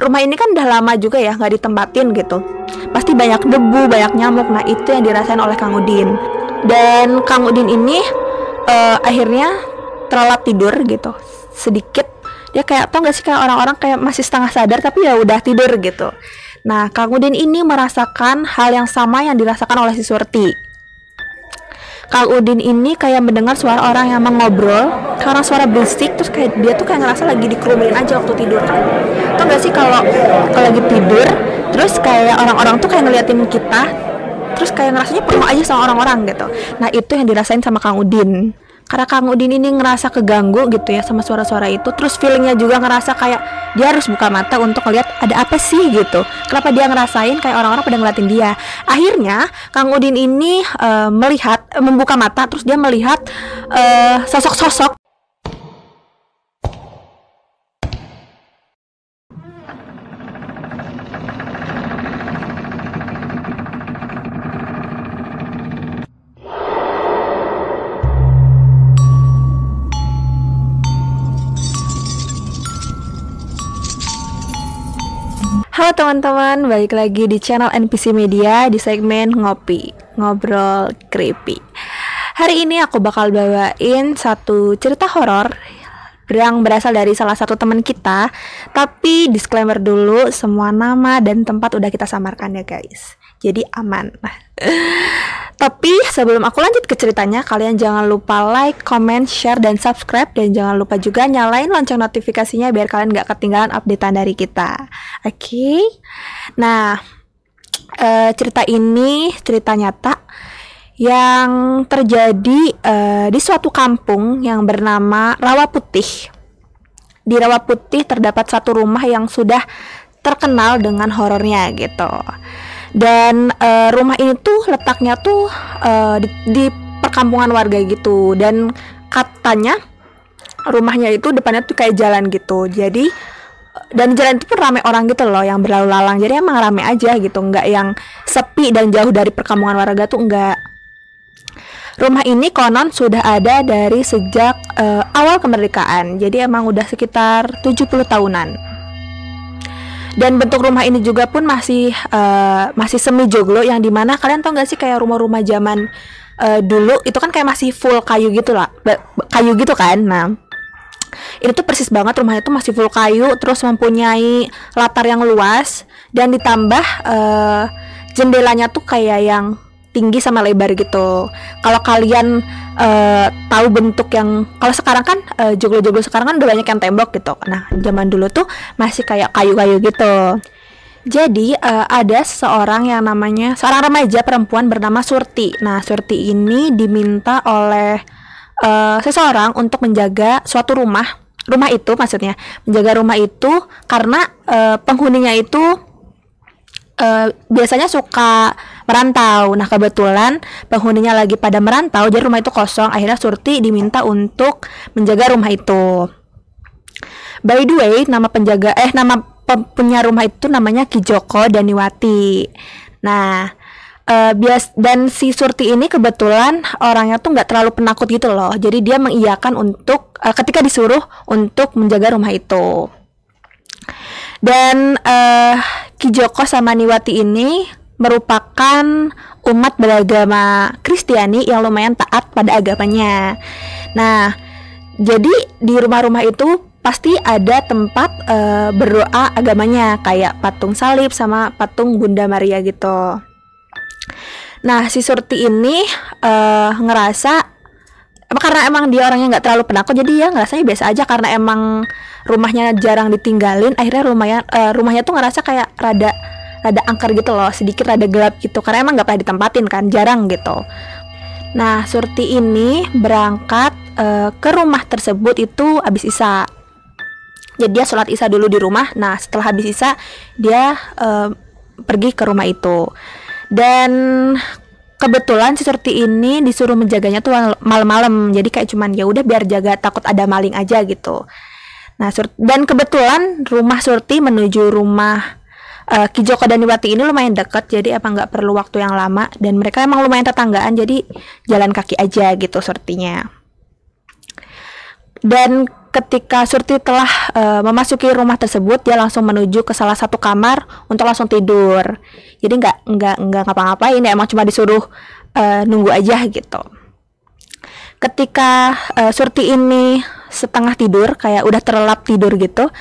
rumah ini kan udah lama juga ya nggak ditempatin gitu. Pasti banyak debu, banyak nyamuk. Nah itu yang dirasain oleh Kang Udin. Dan Kang Udin ini akhirnya terlelap tidur gitu. Sedikit dia kayak, tau gak sih kayak orang-orang kayak masih setengah sadar tapi ya udah tidur gitu. Nah Kang Udin ini merasakan hal yang sama yang dirasakan oleh si Surti. Kang Udin ini kayak mendengar suara orang yang mengobrol, karena suara berisik, terus kayak dia tuh kayak ngerasa lagi dikerumunin aja waktu tidur kan. Tau gak sih kalau lagi tidur, terus kayak orang-orang tuh kayak ngeliatin kita, terus kayak ngerasanya penuh aja sama orang-orang gitu. Nah itu yang dirasain sama Kang Udin. Karena Kang Udin ini ngerasa keganggu gitu ya sama suara-suara itu, terus feelingnya juga ngerasa kayak dia harus buka mata untuk ngeliat ada apa sih gitu. Kenapa dia ngerasain kayak orang-orang pada ngeliatin dia. Akhirnya Kang Udin ini membuka mata, terus dia melihat sosok-sosok. Halo teman-teman, balik lagi di channel NPC Media di segmen Ngopi, Ngobrol Creepy. Hari ini aku bakal bawain satu cerita horor yang berasal dari salah satu teman kita. Tapi disclaimer dulu, semua nama dan tempat udah kita samarkan ya guys, jadi aman. Tapi sebelum aku lanjut ke ceritanya, kalian jangan lupa like, comment, share, dan subscribe. Dan jangan lupa juga nyalain lonceng notifikasinya biar kalian gak ketinggalan updatean dari kita. Oke? Nah, cerita ini cerita nyata yang terjadi di suatu kampung yang bernama Rawa Putih. Di Rawa Putih terdapat satu rumah yang sudah terkenal dengan horornya gitu. Dan rumah ini tuh letaknya tuh di perkampungan warga gitu. Dan katanya rumahnya itu depannya tuh kayak jalan gitu. Jadi dan jalan itu pun ramai orang gitu loh yang berlalu lalang. Jadi emang ramai aja gitu, nggak yang sepi dan jauh dari perkampungan warga tuh enggak. Rumah ini konon sudah ada dari sejak awal kemerdekaan. Jadi emang udah sekitar 70 tahunan. Dan bentuk rumah ini juga pun masih semi joglo, yang dimana kalian tau gak sih kayak rumah-rumah zaman dulu itu kan kayak masih full kayu gitu lah, kayu gitu kan. Nah ini tuh persis banget, rumahnya tuh masih full kayu, terus mempunyai latar yang luas dan ditambah jendelanya tuh kayak yang tinggi sama lebar gitu. Kalau kalian tahu bentuk yang, kalau sekarang kan joglo-joglo sekarang kan udah banyak yang tembok gitu. Nah zaman dulu tuh masih kayak kayu-kayu gitu. Jadi ada seorang yang namanya, seorang remaja perempuan bernama Surti. Nah Surti ini diminta oleh seseorang untuk menjaga suatu rumah itu maksudnya, menjaga rumah itu karena penghuninya itu biasanya suka merantau. Nah kebetulan penghuninya lagi pada merantau, jadi rumah itu kosong. Akhirnya Surti diminta untuk menjaga rumah itu. By the way, nama punya rumah itu namanya Ki Joko Daniwati. Nah dan si Surti ini kebetulan orangnya tuh nggak terlalu penakut gitu loh. Jadi dia mengiyakan untuk ketika disuruh untuk menjaga rumah itu. Dan Ki Joko sama Niwati ini merupakan umat beragama Kristiani yang lumayan taat pada agamanya. Nah, jadi di rumah-rumah itu pasti ada tempat berdoa agamanya, kayak patung salib sama patung Bunda Maria gitu. Nah, si Surti ini ngerasa, karena emang dia orangnya nggak terlalu penakut, jadi ya ngerasanya biasa aja karena emang rumahnya jarang ditinggalin. Akhirnya rumahnya tuh ngerasa kayak rada angker gitu loh, sedikit rada gelap gitu, karena emang nggak pernah ditempatin kan, jarang gitu. Nah Surti ini berangkat ke rumah tersebut itu abis Isya. Jadi dia sholat Isya dulu di rumah. Nah setelah habis Isya dia pergi ke rumah itu. Dan kebetulan si Surti ini disuruh menjaganya tuh malam-malam. Jadi kayak cuman ya udah biar jaga, takut ada maling aja gitu. Nah dan kebetulan rumah Surti menuju rumah Ki Joko Daniwati ini lumayan dekat, jadi emang nggak perlu waktu yang lama. Dan mereka emang lumayan tetanggaan, jadi jalan kaki aja gitu Surtinya. Dan ketika Surti telah memasuki rumah tersebut, dia langsung menuju ke salah satu kamar untuk langsung tidur. Jadi nggak ngapa-ngapain, ya emang cuma disuruh nunggu aja gitu. Ketika Surti ini setengah tidur, kayak udah terlelap tidur gitu,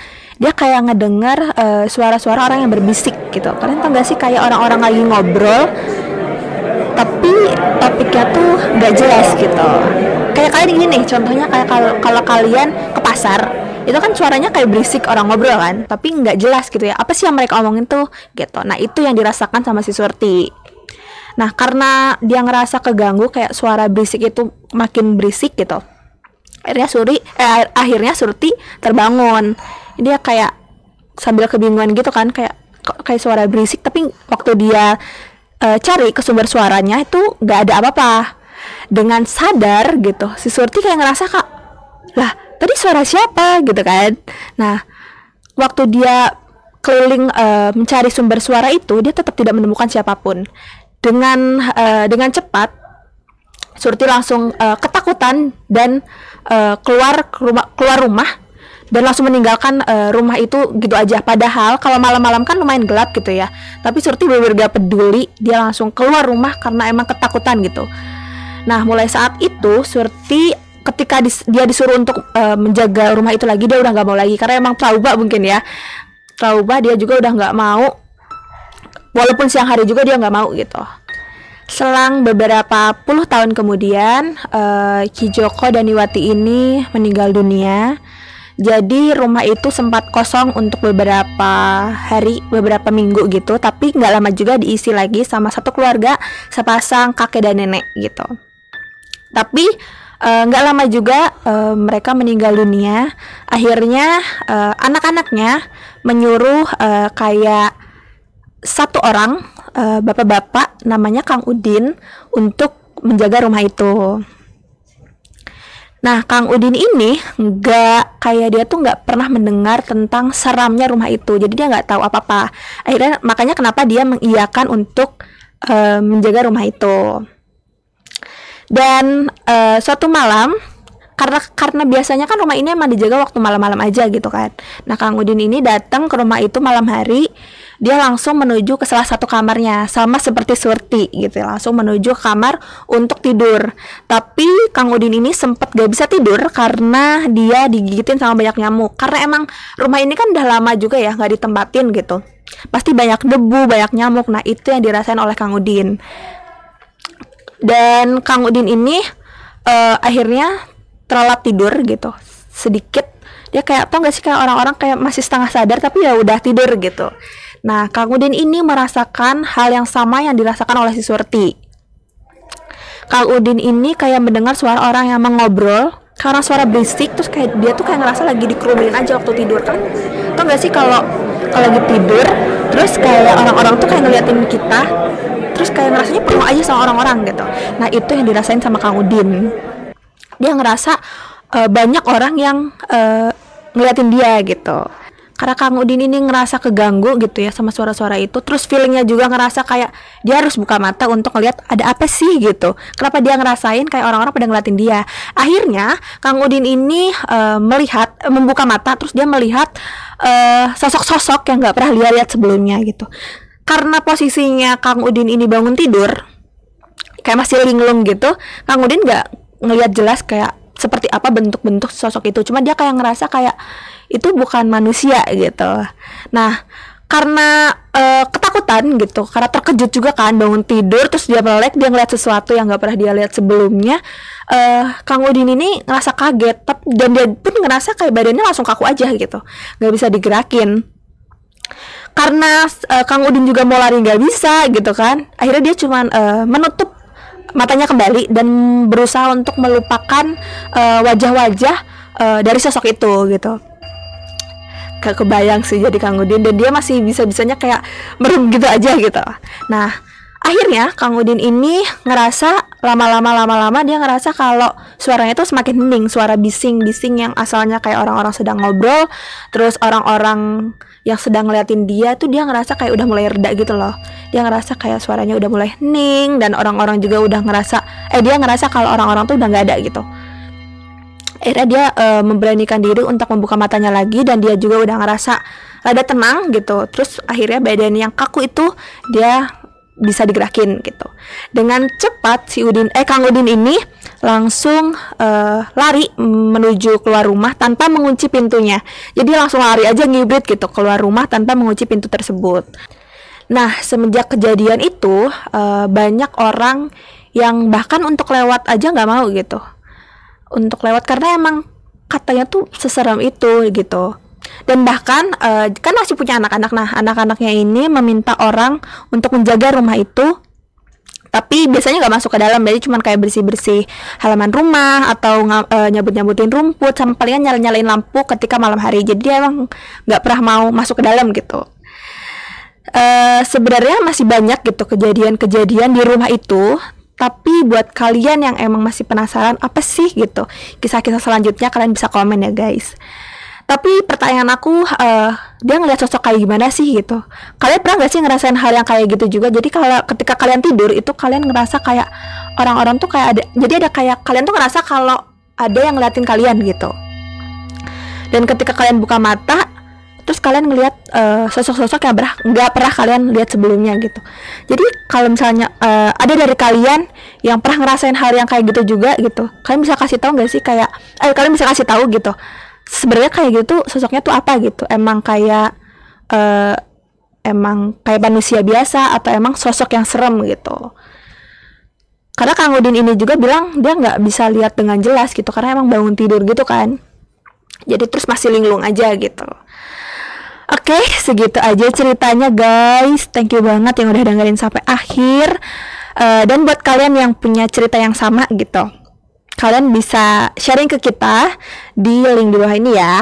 dia kayak ngedengar suara-suara orang yang berbisik gitu. Kalian tau gak sih kayak orang-orang lagi ngobrol, tapi topiknya tuh nggak jelas gitu. Kayak kalian ini nih, contohnya kayak kalau kalian ke pasar, itu kan suaranya kayak berisik orang ngobrol kan, tapi nggak jelas gitu ya. Apa sih yang mereka omongin tuh gitu. Nah itu yang dirasakan sama si Surti. Nah karena dia ngerasa keganggu, kayak suara berisik itu makin berisik gitu, akhirnya Surti terbangun. Dia kayak sambil kebingungan gitu kan, kayak suara berisik, tapi waktu dia cari ke sumber suaranya itu nggak ada apa-apa. Dengan sadar gitu, si Surti kayak ngerasa lah tadi suara siapa gitu kan. Nah waktu dia keliling mencari sumber suara itu, dia tetap tidak menemukan siapapun. Dengan cepat Surti langsung ketakutan dan keluar rumah dan langsung meninggalkan rumah itu gitu aja. Padahal kalau malam-malam kan lumayan gelap gitu ya, tapi Surti bener-bener gak peduli, dia langsung keluar rumah karena emang ketakutan gitu. Nah mulai saat itu Surti ketika dia disuruh untuk menjaga rumah itu lagi, dia udah gak mau lagi karena emang trauma mungkin ya. Trauma, dia juga udah gak mau, walaupun siang hari juga dia gak mau gitu. Selang beberapa puluh tahun kemudian, Ki Joko dan Niwati ini meninggal dunia. Jadi rumah itu sempat kosong untuk beberapa hari, beberapa minggu gitu. Tapi nggak lama juga diisi lagi sama satu keluarga, sepasang kakek dan nenek gitu. Tapi nggak lama juga mereka meninggal dunia. Akhirnya anak-anaknya menyuruh kayak satu orang bapak-bapak namanya Kang Udin untuk menjaga rumah itu. Nah, Kang Udin ini dia tuh nggak pernah mendengar tentang seramnya rumah itu, jadi dia nggak tahu apa-apa. Akhirnya makanya kenapa dia mengiyakan untuk menjaga rumah itu. Dan suatu malam, karena biasanya kan rumah ini emang dijaga waktu malam-malam aja gitu kan. Nah, Kang Udin ini datang ke rumah itu malam hari. Dia langsung menuju ke salah satu kamarnya, sama seperti Surti gitu, langsung menuju ke kamar untuk tidur. Tapi Kang Udin ini sempat gak bisa tidur karena dia digigitin sama banyak nyamuk. Karena emang rumah ini kan udah lama juga ya gak ditempatin gitu, pasti banyak debu, banyak nyamuk. Nah itu yang dirasain oleh Kang Udin. Dan Kang Udin ini akhirnya terlelap tidur gitu sedikit. Dia kayak, tau gak sih kayak orang-orang kayak masih setengah sadar tapi ya udah tidur gitu. Nah, Kang Udin ini merasakan hal yang sama yang dirasakan oleh si Surti. Kang Udin ini kayak mendengar suara orang yang mengobrol, karena suara berisik, terus kayak dia tuh kayak ngerasa lagi dikerumunin aja waktu tidur kan. Tau gak sih kalau lagi tidur, terus kayak orang-orang tuh kayak ngeliatin kita, terus kayak ngerasanya penuh aja sama orang-orang gitu. Nah, itu yang dirasain sama Kang Udin. Dia ngerasa banyak orang yang ngeliatin dia gitu. Karena Kang Udin ini ngerasa keganggu gitu ya sama suara-suara itu. Terus feelingnya juga ngerasa kayak dia harus buka mata untuk ngeliat ada apa sih gitu. Kenapa dia ngerasain kayak orang-orang pada ngeliatin dia. Akhirnya Kang Udin ini membuka mata, terus dia melihat sosok-sosok yang gak pernah lihat sebelumnya gitu. Karena posisinya Kang Udin ini bangun tidur kayak masih linglung gitu, Kang Udin gak ngelihat jelas kayak seperti apa bentuk-bentuk sosok itu. Cuma dia kayak ngerasa kayak itu bukan manusia gitu. Nah, karena ketakutan gitu, karena terkejut juga kan bangun tidur, terus dia melek, dia ngeliat sesuatu yang gak pernah dia lihat sebelumnya. Kang Udin ini ngerasa kaget, dan dia pun ngerasa kayak badannya langsung kaku aja gitu, gak bisa digerakin. Karena Kang Udin juga mau lari gak bisa gitu kan. Akhirnya dia cuman menutup matanya kembali dan berusaha untuk melupakan wajah-wajah dari sosok itu gitu. Gak kebayang sih jadi Kang Udin, dan dia masih bisa-bisanya kayak merem gitu aja gitu. Nah, akhirnya Kang Udin ini ngerasa lama-lama dia ngerasa kalau suaranya itu semakin hening, suara bising-bising yang asalnya kayak orang-orang sedang ngobrol, terus orang-orang yang sedang ngeliatin dia tuh dia ngerasa kayak udah mulai reda gitu loh. Dia ngerasa kayak suaranya udah mulai hening, dan orang-orang juga udah ngerasa dia ngerasa kalau orang-orang tuh udah nggak ada gitu. Akhirnya dia memberanikan diri untuk membuka matanya lagi, dan dia juga udah ngerasa rada tenang gitu. Terus akhirnya badan yang kaku itu dia bisa digerakin gitu. Dengan cepat si Kang Udin ini langsung lari menuju keluar rumah tanpa mengunci pintunya. Jadi langsung lari aja ngibrit gitu keluar rumah tanpa mengunci pintu tersebut. Nah, semenjak kejadian itu banyak orang yang bahkan untuk lewat aja nggak mau gitu. Untuk lewat karena emang katanya tuh seserem itu gitu. Dan bahkan kan masih punya anak-anak. Nah, anak-anaknya ini meminta orang untuk menjaga rumah itu, tapi biasanya nggak masuk ke dalam, jadi cuma kayak bersih-bersih halaman rumah atau nyabut-nyabutin rumput, sama palingan nyalain lampu ketika malam hari. Jadi dia emang nggak pernah mau masuk ke dalam gitu. Sebenarnya masih banyak gitu kejadian-kejadian di rumah itu. Tapi buat kalian yang emang masih penasaran apa sih gitu kisah-kisah selanjutnya, kalian bisa komen ya guys. Tapi pertanyaan aku, dia ngeliat sosok kayak gimana sih gitu. Kalian pernah gak sih ngerasain hal yang kayak gitu juga? Jadi kalau ketika kalian tidur itu kalian ngerasa kayak orang-orang tuh kayak ada, jadi ada kayak kalian tuh ngerasa kalau ada yang ngeliatin kalian gitu. Dan ketika kalian buka mata, terus kalian ngeliat sosok-sosok yang nggak pernah kalian lihat sebelumnya gitu. Jadi kalau misalnya ada dari kalian yang pernah ngerasain hal yang kayak gitu juga gitu, kalian bisa kasih tahu nggak sih kayak kalian bisa kasih tahu gitu sebenarnya kayak gitu sosoknya tuh apa gitu. Emang kayak manusia biasa atau emang sosok yang serem gitu. Karena Kang Udin ini juga bilang dia nggak bisa lihat dengan jelas gitu karena emang bangun tidur gitu kan. Jadi terus masih linglung aja gitu. Oke, segitu aja ceritanya guys. Thank you banget yang udah dengerin sampai akhir. Dan buat kalian yang punya cerita yang sama gitu, kalian bisa sharing ke kita di link di bawah ini ya.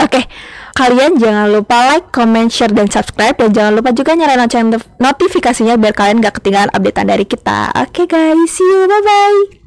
Oke, kalian jangan lupa like, comment, share, dan subscribe. Dan jangan lupa juga nyalain lonceng notifikasinya biar kalian gak ketinggalan updatean dari kita. Oke guys, see you, bye-bye.